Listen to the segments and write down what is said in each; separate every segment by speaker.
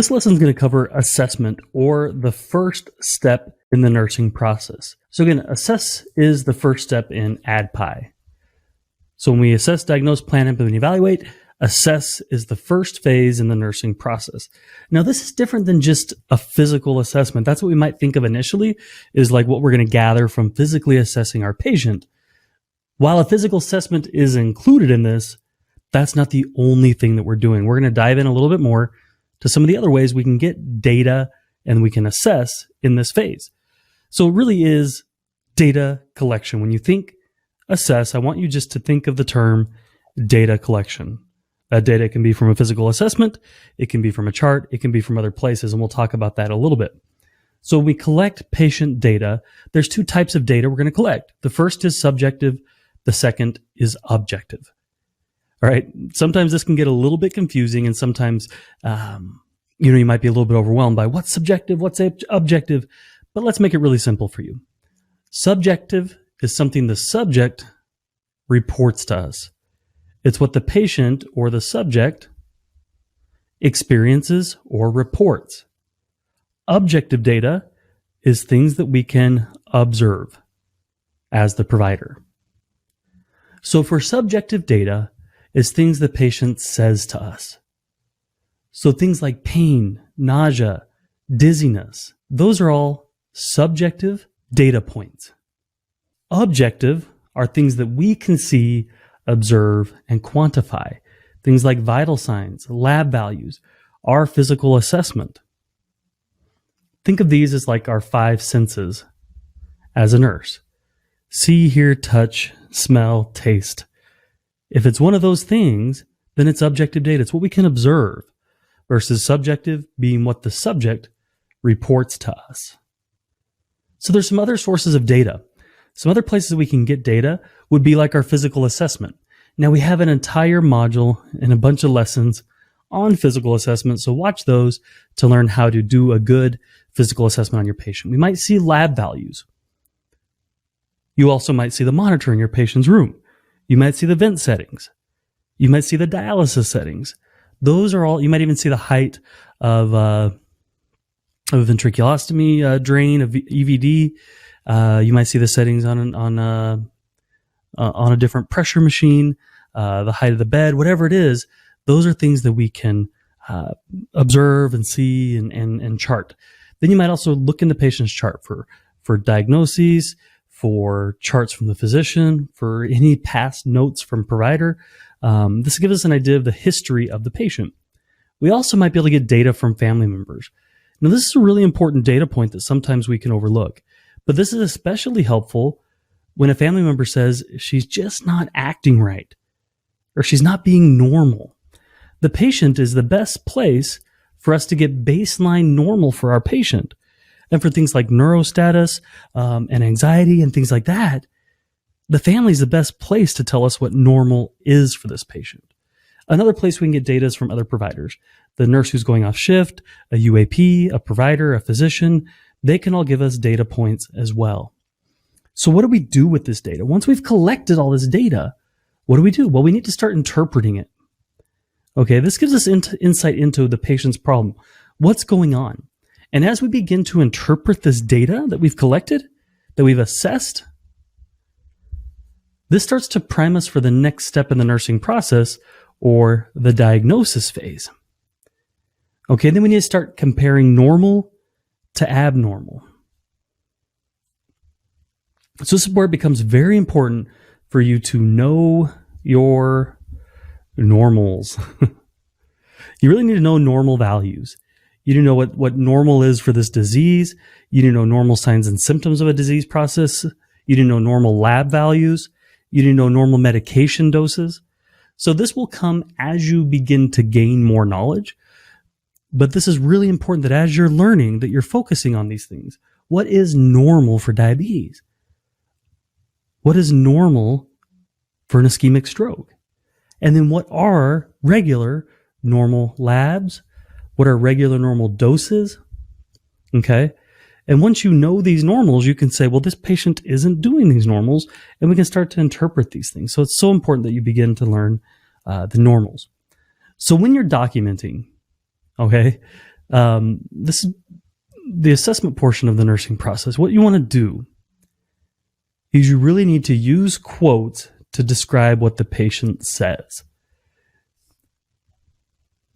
Speaker 1: this lesson is going to cover assessment, or the first step in the nursing process. So again, assess is the first step in ADPI. So when we assess, diagnose, plan, implement, evaluate, assess is the first phase in the nursing process. Now, this is different than just a physical assessment. That's what we might think of initially, is like what we're going to gather from physically assessing our patient. While a physical assessment is included in this, that's not the only thing that we're doing. We're going to dive in a little bit more to some of the other ways we can get data and we can assess in this phase. So it really is data collection. When you think assess, I want you just to think of the term data collection. That data can be from a physical assessment, it can be from a chart, it can be from other places, and we'll talk about that a little bit. So when we collect patient data, there's two types of data we're going to collect. The first is subjective, the second is objective. All right. Sometimes this can get a little bit confusing, and sometimes, you might be a little bit overwhelmed by what's subjective, what's objective, but let's make it really simple for you. Subjective is something the subject reports to us. It's what the patient or the subject experiences or reports. Objective data is things that we can observe as the provider. So for subjective data, is things the patient says to us. So things like pain, nausea, dizziness, those are all subjective data points. Objective are things that we can see, observe, and quantify. Things like vital signs, lab values, our physical assessment. Think of these as like our five senses as a nurse. See, hear, touch, smell, taste. If it's one of those things, then it's objective data. It's what we can observe, versus subjective being what the subject reports to us. So there's some other sources of data. Some other places we can get data would be like our physical assessment. Now we have an entire module and a bunch of lessons on physical assessment, so watch those to learn how to do a good physical assessment on your patient. We might see lab values. You also might see the monitor in your patient's room. You might see the vent settings. You might see the dialysis settings. Those are all, you might even see the height of a ventriculostomy drain, of EVD. You might see the settings on a different pressure machine, the height of the bed, whatever it is. Those are things that we can observe and see and chart. Then you might also look in the patient's chart for diagnoses, for charts from the physician, for any past notes from provider. This gives us an idea of the history of the patient. We also might be able to get data from family members. Now, this is a really important data point that sometimes we can overlook, but this is especially helpful when a family member says she's just not acting right or she's not being normal. The patient is the best place for us to get baseline normal for our patient. And for things like neurostatus and anxiety and things like that, the family is the best place to tell us what normal is for this patient. Another place we can get data is from other providers. The nurse who's going off shift, a UAP, a provider, a physician, they can all give us data points as well. So what do we do with this data? Once we've collected all this data, what do we do? Well, we need to start interpreting it. Okay, this gives us insight into the patient's problem. What's going on? And as we begin to interpret this data that we've collected, that we've assessed, this starts to prime us for the next step in the nursing process, or the diagnosis phase. Okay, then we need to start comparing normal to abnormal. So this is where it becomes very important for you to know your normals. You really need to know normal values. You need to know what normal is for this disease. You need to know normal signs and symptoms of a disease process. You need to know normal lab values. You need to know normal medication doses. So this will come as you begin to gain more knowledge. But this is really important that as you're learning, that you're focusing on these things. What is normal for diabetes? What is normal for an ischemic stroke? And then what are regular normal labs? What are regular normal doses? Okay. And once you know these normals, you can say, well, this patient isn't doing these normals, and we can start to interpret these things. So it's so important that you begin to learn the normals. So when you're documenting, okay, This is the assessment portion of the nursing process. What you want to do is you really need to use quotes to describe what the patient says.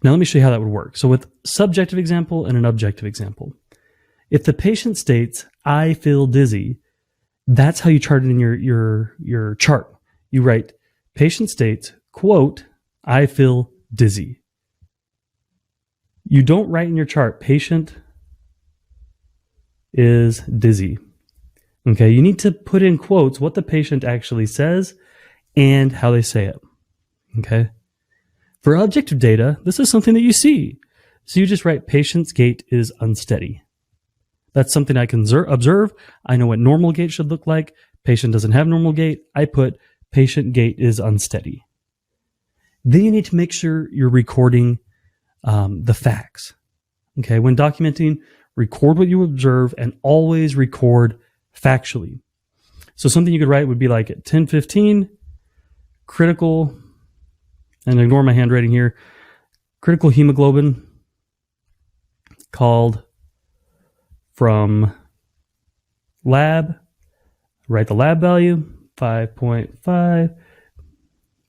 Speaker 1: Now, let me show you how that would work. So with subjective example and an objective example, if the patient states, "I feel dizzy," that's how you chart it in your chart. You write, patient states, quote, "I feel dizzy." You don't write in your chart, patient is dizzy. Okay, you need to put in quotes what the patient actually says and how they say it. Okay. For objective data, this is something that you see. So you just write, patient's gait is unsteady. That's something I can observe. I know what normal gait should look like. Patient doesn't have normal gait. I put patient gait is unsteady. Then you need to make sure you're recording the facts. Okay, when documenting, record what you observe and always record factually. So something you could write would be like at 10:15, critical, and ignore my handwriting here, critical hemoglobin called from lab, write the lab value, 5.5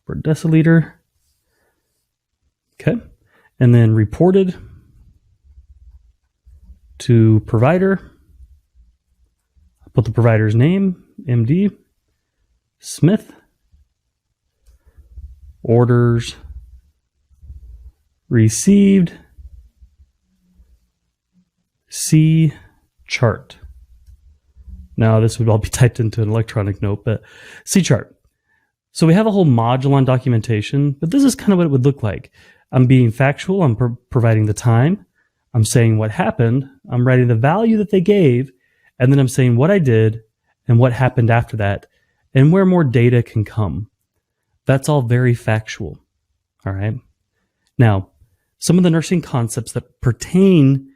Speaker 1: per deciliter. Okay. And then reported to provider. Put the provider's name, MD, Smith. Orders received, C chart. Now this would all be typed into an electronic note, but C chart. So we have a whole module on documentation, but this is kind of what it would look like. I'm being factual, I'm providing the time, I'm saying what happened, I'm writing the value that they gave, and then I'm saying what I did and what happened after that, and where more data can come. That's all very factual. All right. Now, some of the nursing concepts that pertain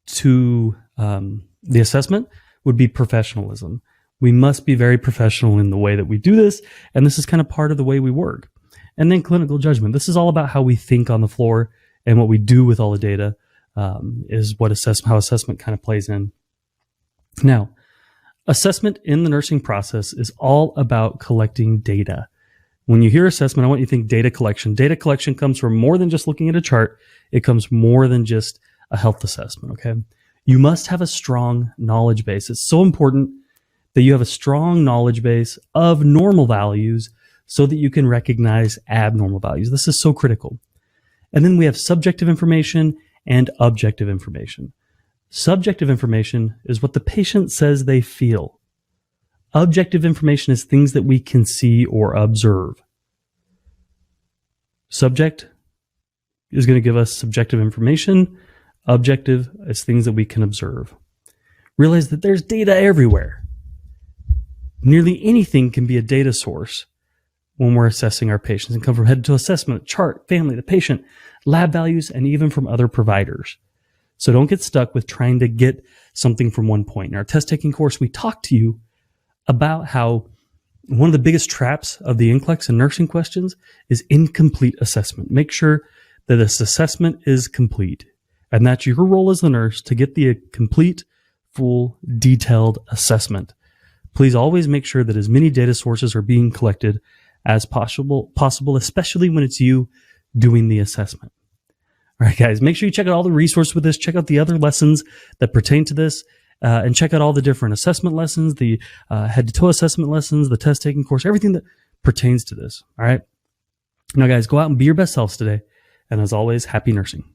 Speaker 1: to the assessment would be professionalism. We must be very professional in the way that we do this, and this is kind of part of the way we work. And then clinical judgment. This is all about how we think on the floor, and what we do with all the data is what how assessment kind of plays in. Now, assessment in the nursing process is all about collecting data. When you hear assessment, I want you to think data collection. Data collection comes from more than just looking at a chart. It comes more than just a health assessment, okay? You must have a strong knowledge base. It's so important that you have a strong knowledge base of normal values so that you can recognize abnormal values. This is so critical. And then we have subjective information and objective information. Subjective information is what the patient says they feel. Objective information is things that we can see or observe. Subject is going to give us subjective information. Objective is things that we can observe. Realize that there's data everywhere. Nearly anything can be a data source when we're assessing our patients, and come from head to assessment, chart, family, the patient, lab values, and even from other providers. So don't get stuck with trying to get something from one point. In our test taking course, we talked to you about how one of the biggest traps of the NCLEX and nursing questions is incomplete assessment. Make sure that this assessment is complete, and that's your role as the nurse to get the complete, full, detailed assessment. Please always make sure that as many data sources are being collected as possible, especially when it's you doing the assessment. All right, guys, make sure you check out all the resources with this. Check out the other lessons that pertain to this. And check out all the different assessment lessons, the head-to-toe assessment lessons, the test-taking course, everything that pertains to this. All right? Now, guys, go out and be your best selves today. And as always, happy nursing.